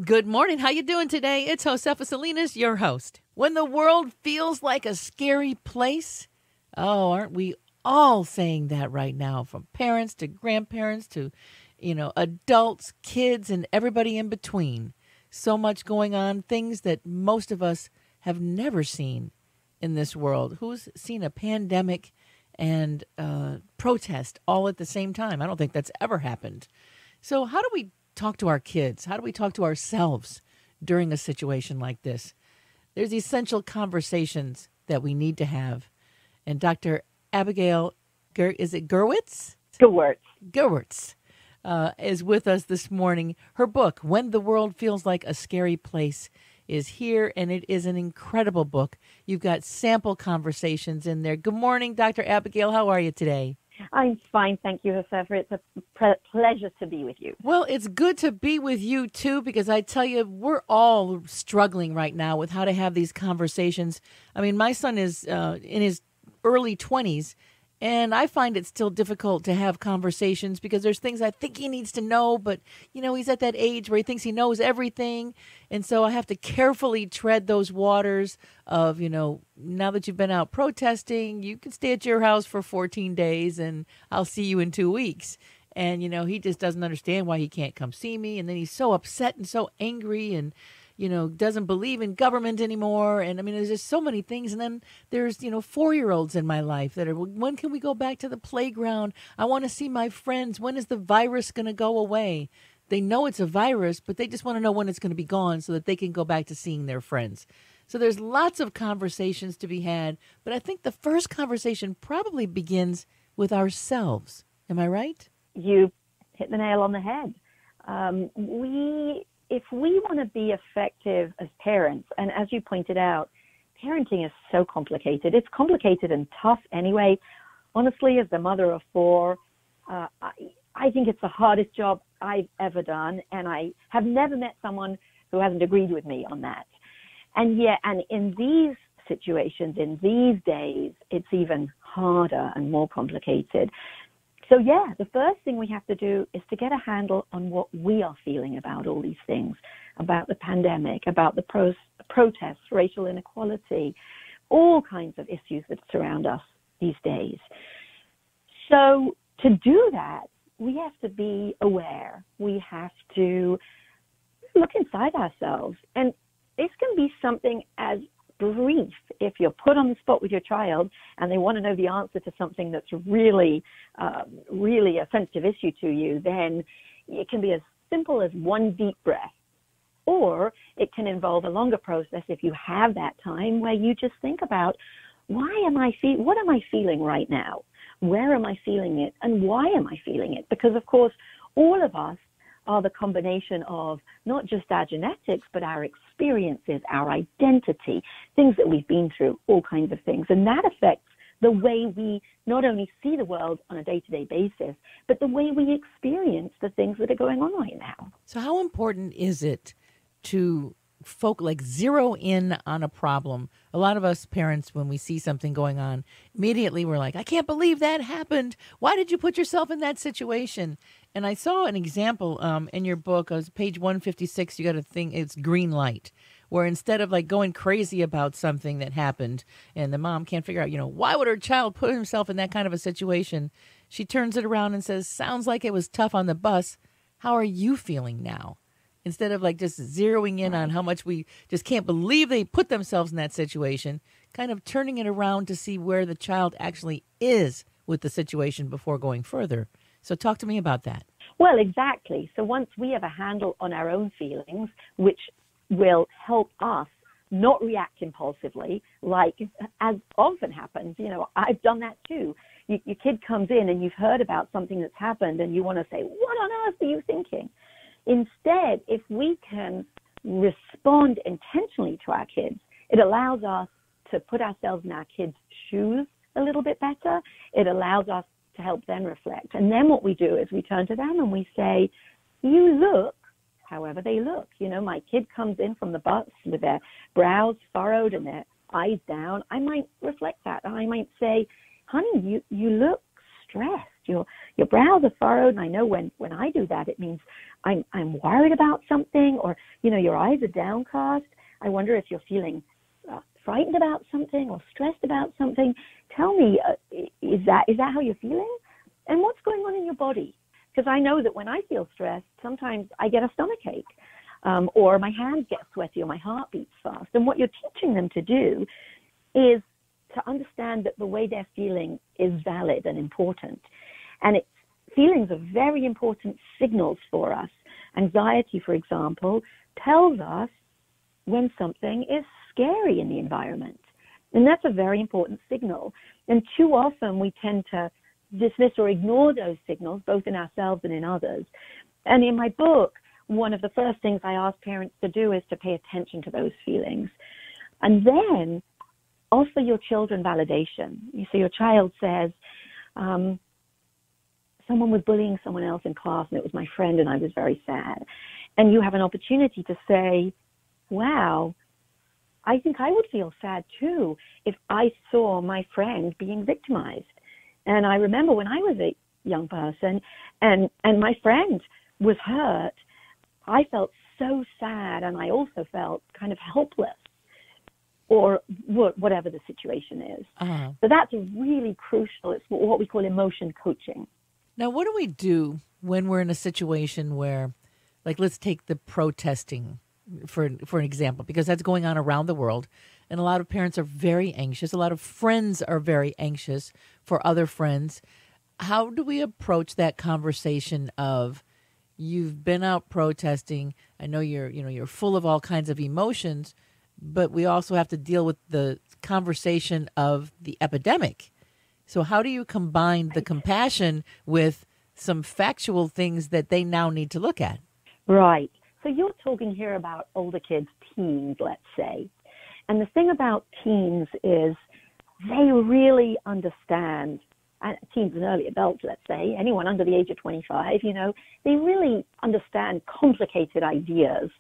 Good morning. How you doing today? It's Josefa Salinas, your host. When the world feels like a scary place, aren't we all saying that right now, from parents to grandparents to, adults, kids, and everybody in between. So much going on, things that most of us have never seen in this world. Who's seen a pandemic and protest all at the same time? I don't think that's ever happened. So how do we talk to our kids? How do we talk to ourselves during a situation like this? There's essential conversations that we need to have. And Dr. Abigail, Gewirtz? Gewirtz is with us this morning. Her book, When the World Feels Like a Scary Place, is here, and it is an incredible book. You've got sample conversations in there. Good morning, Dr. Abigail. How are you today? I'm fine, thank you, Josefa. It's a pleasure to be with you. Well, it's good to be with you, too, because I tell you, we're all struggling right now with how to have these conversations. I mean, my son is in his early 20s, and I find it still difficult to have conversations because there's things I think he needs to know, but, he's at that age where he thinks he knows everything. And so I have to carefully tread those waters of, now that you've been out protesting, you can stay at your house for 14 days and I'll see you in 2 weeks. And, he just doesn't understand why he can't come see me. And then he's so upset and so angry and, doesn't believe in government anymore. And I mean, there's just so many things. And then there's, 4-year-olds in my life that are, when can we go back to the playground? I want to see my friends. When is the virus going to go away? They know it's a virus, but they just want to know when it's going to be gone so that they can go back to seeing their friends. So there's lots of conversations to be had. But I think the first conversation probably begins with ourselves. Am I right? You hit the nail on the head. If we want to be effective as parents, and as you pointed out, parenting is so complicated. It's complicated and tough anyway. Honestly, as the mother of 4, I think it's the hardest job I've ever done, and I have never met someone who hasn't agreed with me on that. And in these situations, in these days, it's even harder and more complicated. So the first thing we have to do is to get a handle on what we are feeling about all these things, about the pandemic, about the protests, racial inequality, all kinds of issues that surround us these days. So to do that, we have to be aware. We have to look inside ourselves. And this can be something as brief. If you're put on the spot with your child and they want to know the answer to something that's really a sensitive issue to you, then it can be as simple as one deep breath. Or it can involve a longer process if you have that time where you just think about, what am I feeling right now? Where am I feeling it? And why am I feeling it? Because, of course, all of us are the combination of not just our genetics, but our experiences, our identity, things that we've been through, all kinds of things. And that affects the way we not only see the world on a day-to-day basis, but the way we experience the things that are going on right now. So how important is it to zero in on a problem? A lot of us parents, when we see something going on, immediately we're like, I can't believe that happened. Why did you put yourself in that situation? And I saw an example in your book. It was page 156. You got a thing, it's green light, where instead of going crazy about something that happened and the mom can't figure out, why would her child put himself in that kind of a situation? She turns it around and says, sounds like it was tough on the bus. How are you feeling now? Instead of just zeroing in on how much we just can't believe they put themselves in that situation, kind of turning it around to see where the child actually is with the situation before going further. So talk to me about that. Well, exactly. So once we have a handle on our own feelings, which will help us not react impulsively, like as often happens, I've done that too. Your kid comes in and you've heard about something that's happened and you want to say, what on earth are you thinking? Instead, if we can respond intentionally to our kids, it allows us to put ourselves in our kids' shoes a little bit better. It allows us to help them reflect. And then what we do is we turn to them and we say, you look however they look. My kid comes in from the bus with their brows furrowed and their eyes down. I might reflect that. I might say, honey, you look stressed. your brows are furrowed. And I know when I do that, it means I'm worried about something, or, your eyes are downcast. I wonder if you're feeling frightened about something or stressed about something. Tell me, is that how you're feeling? And what's going on in your body? Because I know that when I feel stressed, sometimes I get a stomachache, or my hands get sweaty, or my heart beats fast. And what you're teaching them to do is to understand that the way they're feeling is valid and important. And feelings are very important signals for us. Anxiety, for example, tells us when something is scary in the environment. And that's a very important signal. And too often we tend to dismiss or ignore those signals, both in ourselves and in others. And in my book, one of the first things I ask parents to do is to pay attention to those feelings. And then offer your children validation. So your child says, someone was bullying someone else in class and it was my friend and I was very sad. And you have an opportunity to say, wow, I think I would feel sad too if I saw my friend being victimized. And I remember when I was a young person and my friend was hurt, I felt so sad, and I also felt kind of helpless, or whatever the situation is. Uh-huh. So that's really crucial. It's what we call emotion coaching. Now, what do we do when we're in a situation where, like, let's take the protesting for an example, because that's going on around the world, and a lot of parents are very anxious. A lot of friends are very anxious for other friends. How do we approach that conversation of, you've been out protesting, I know you're full of all kinds of emotions, but we also have to deal with the conversation of the epidemic. So how do you combine the compassion with some factual things that they now need to look at? Right. So you're talking here about older kids, teens, let's say. And the thing about teens is they really understand, teens and early adults, let's say, anyone under the age of 25, they really understand complicated ideas.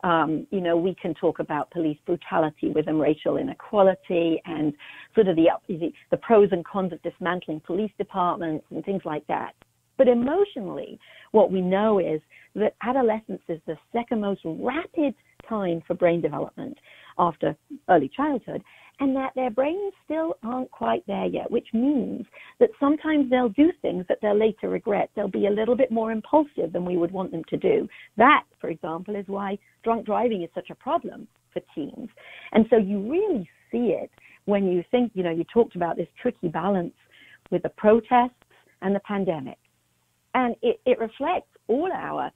We can talk about police brutality with them, racial inequality, and sort of the pros and cons of dismantling police departments and things like that. But emotionally, what we know is that adolescence is the second most rapid time for brain development after early childhood, and that their brains still aren't quite there yet, which means that sometimes they'll do things that they'll later regret. They'll be a little bit more impulsive than we would want them to do. That, for example, is why drunk driving is such a problem for teens. And so you really see it when you think, you talked about this tricky balance with the protests and the pandemic. And it reflects all our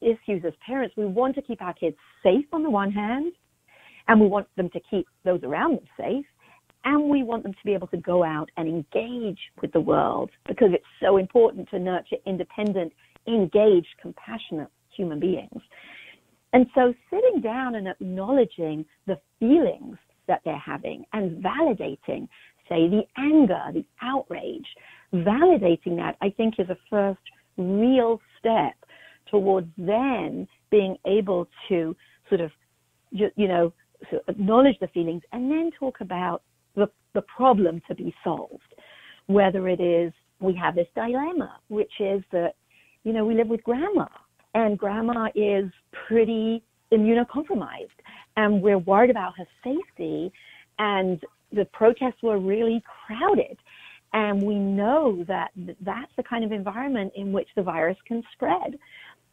issues as parents. We want to keep our kids safe on the one hand, and we want them to keep those around them safe, and we want them to be able to go out and engage with the world, because it's so important to nurture independent, engaged, compassionate human beings. And so sitting down and acknowledging the feelings that they're having and validating, say, the anger, the outrage, validating that, I think, is a first real step towards then being able to sort of, acknowledge the feelings and then talk about the problem to be solved. Whether it is, we have this dilemma, which is that, we live with grandma, and grandma is pretty immunocompromised, and we're worried about her safety, and the protests were really crowded. And we know that that's the kind of environment in which the virus can spread.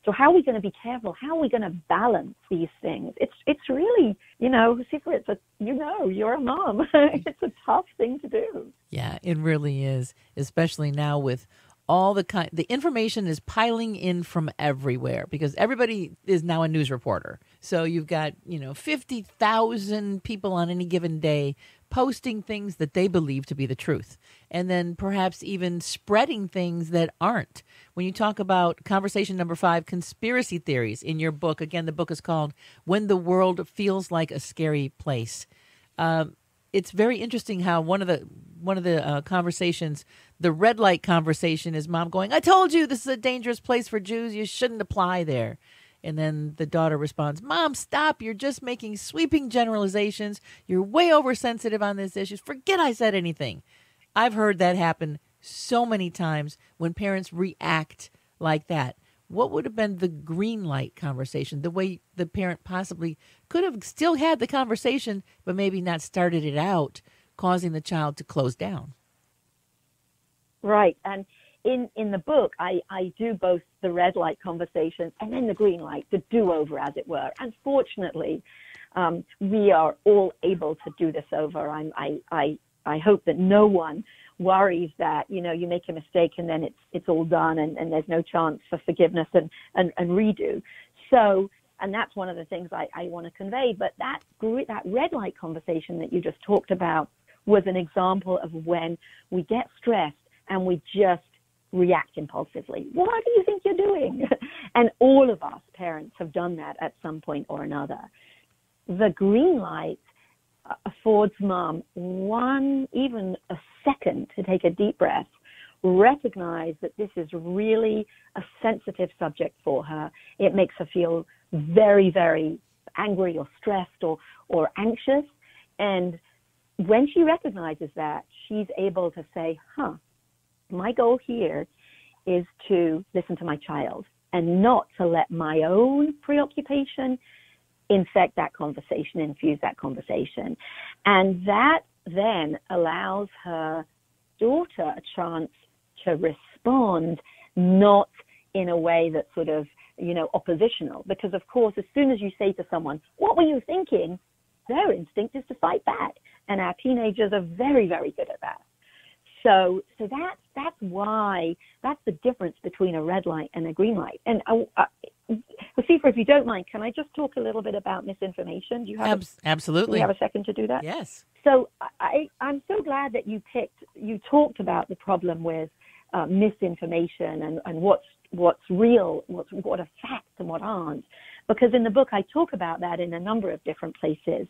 So how are we going to be careful? How are we going to balance these things? It's really, Josefa, you're a mom. It's a tough thing to do. Yeah, it really is, especially now with all the information is piling in from everywhere, because everybody is now a news reporter. So you've got, 50,000 people on any given day posting things that they believe to be the truth, and then perhaps even spreading things that aren't. When you talk about conversation number 5, conspiracy theories in your book, again, the book is called When the World Feels Like a Scary Place. It's very interesting how one of the conversations, the red light conversation, is mom going, "I told you this is a dangerous place for Jews. You shouldn't apply there." And then the daughter responds, "Mom, stop. You're just making sweeping generalizations. You're way oversensitive on this issue. Forget I said anything." I've heard that happen so many times when parents react like that. What would have been the green light conversation, the way the parent possibly could have still had the conversation, but maybe not started it out, causing the child to close down? Right. And in the book, I do both the red light conversations and then the green light, the do-over, as it were. And fortunately, we are all able to do this over. I hope that no one worries that, you make a mistake and then it's all done and there's no chance for forgiveness and redo. So, and that's one of the things I want to convey. But that red light conversation that you just talked about was an example of when we get stressed and we just react impulsively. What do you think you're doing? And all of us parents have done that at some point or another. The green light affords mom even a second to take a deep breath, recognize that this is really a sensitive subject for her. It makes her feel very, very angry or stressed or anxious. And when she recognizes that, she's able to say, my goal here is to listen to my child and not to let my own preoccupation infect that conversation, infuse that conversation. And that then allows her daughter a chance to respond, not in a way that's sort of, oppositional. Because, of course, as soon as you say to someone, what were you thinking? Their instinct is to fight back. And our teenagers are very, very good at that. So that's why, that's the difference between a red light and a green light. And Josefa, if you don't mind, can I just talk a little bit about misinformation? Do you have absolutely. Do you have a second to do that? Yes. So I'm so glad that you talked about the problem with misinformation and what's real, what are facts and what aren't. Because in the book, I talk about that in a number of different places.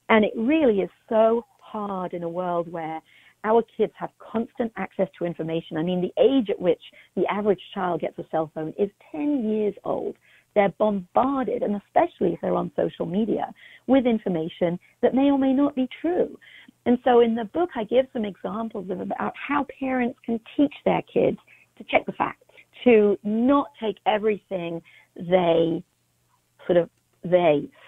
And it really is so hard in a world where our kids have constant access to information. I mean, the age at which the average child gets a cell phone is 10 years old. They're bombarded, and especially if they're on social media, with information that may or may not be true. And so in the book, I give some examples about how parents can teach their kids to check the facts, to not take everything they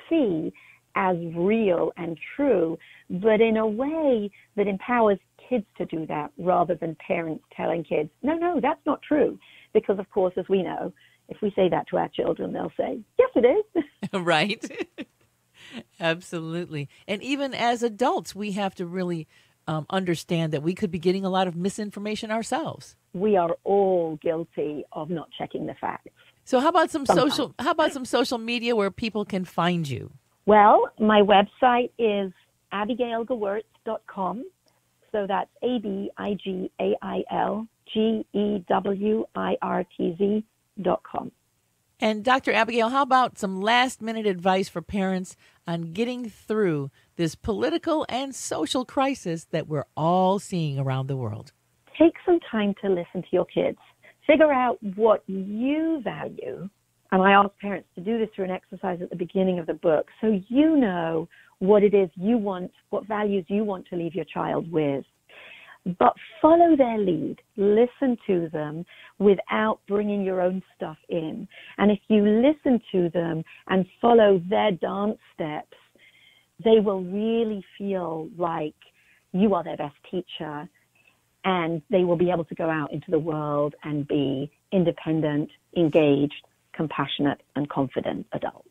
see as real and true, but in a way that empowers kids to do that rather than parents telling kids, no, that's not true. Because, of course, as we know, if we say that to our children, they'll say, yes, it is. Right. Absolutely. And even as adults, we have to really understand that we could be getting a lot of misinformation ourselves. We are all guilty of not checking the facts. So how about some social media where people can find you? Well, my website is abigailgewirtz.com. So that's AbigailGewirtz.com. And Dr. Abigail, how about some last-minute advice for parents on getting through this political and social crisis that we're all seeing around the world? Take some time to listen to your kids. Figure out what you value. And I ask parents to do this through an exercise at the beginning of the book, so you know what it is you want, what values you want to leave your child with. But follow their lead. Listen to them without bringing your own stuff in. And if you listen to them and follow their dance steps, they will really feel like you are their best teacher, and they will be able to go out into the world and be independent, engaged, compassionate, and confident adults.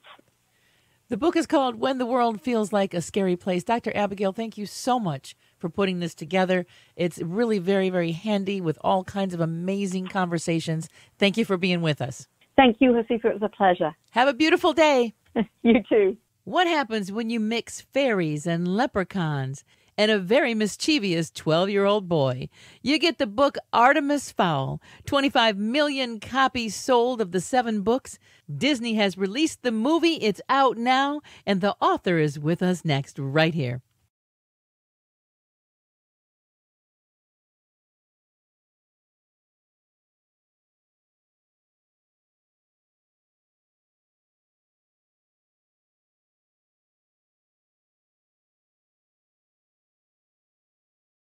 The book is called When the World Feels Like a Scary Place. Dr. Abigail, thank you so much for putting this together. It's really very, very handy with all kinds of amazing conversations. Thank you for being with us. Thank you, Josefa. It was a pleasure. Have a beautiful day. You too. What happens when you mix fairies and leprechauns and a very mischievous 12-year-old boy? You get the book Artemis Fowl, 25 million copies sold of the 7 books. Disney has released the movie. It's out now, and the author is with us next right here.